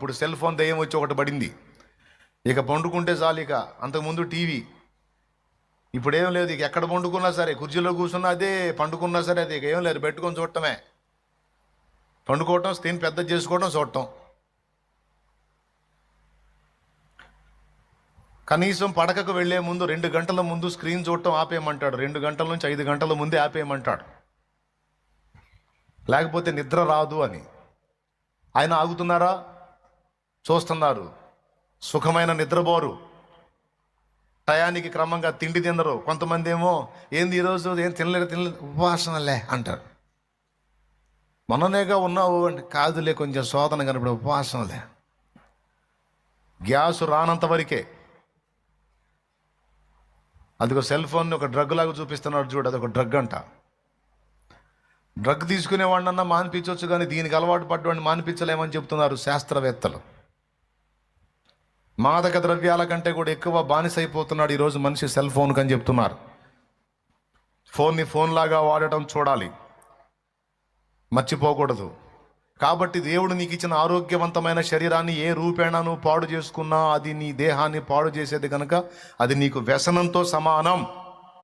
ఇప్పుడు cell phone దయ్యం వచ్చి ఒకటి పడింది. ఇక పండుకుంటే చాలు. ఇక అంతకుముందు టీవీ, ఇప్పుడు ఏం లేదు. ఇక ఎక్కడ పండుకున్నా సరే, కుర్చీలో కూర్చున్నా అదే, పండుకున్నా సరే అదే. ఇక ఏం లేదు, పెట్టుకొని చూడటమే. పండుకోవటం, స్క్రీన్ పెద్ద చేసుకోవటం, చూడటం. కనీసం పడకకు వెళ్లే ముందు 2 గంటల ముందు స్క్రీన్ చూడటం ఆపేయమంటాడు. 2 గంటల నుంచి 5 గంటల ముందే ఆపేయమంటాడు, లేకపోతే నిద్ర రాదు అని. ఆయన ఆగుతున్నారా? చూస్తున్నారు. సుఖమైన నిద్రపోరు, టయానికి క్రమంగా తిండి తినరు. కొంతమంది ఏమో ఏంది ఈరోజు ఏం తినలేదు ఉపవాసనలే అంటారు. మొన్ననేగా ఉన్నావు అంటే, కాదులే కొంచెం శోధన కనపడే ఉపవాసనలే. గ్యాస్ రానంత వరకే. అదిగో సెల్ ఫోన్ ఒక డ్రగ్ లాగా చూపిస్తున్నాడు చూడు, అదొక డ్రగ్ అంట. డ్రగ్ తీసుకునేవాడినన్నా మానిపించవచ్చు, కానీ దీనికి అలవాటు పడ్డవాడిని మానిపించలేమని చెప్తున్నారు శాస్త్రవేత్తలు. మాదక ద్రవ్యాల కంటే కూడా ఎక్కువ బానిసైపోతున్నాడు ఈరోజు మనిషి సెల్ ఫోన్కి అని చెప్తున్నారు. ఫోన్ని ఫోన్ లాగా వాడటం చూడాలి, మర్చిపోకూడదు. కాబట్టి దేవుడు నీకు ఇచ్చిన ఆరోగ్యవంతమైన శరీరాన్ని ఏ రూపేణా నువ్వు పాడు చేసుకున్నా అది నీ దేహాన్ని పాడు చేసేది కనుక అది నీకు వ్యసనంతో సమానం.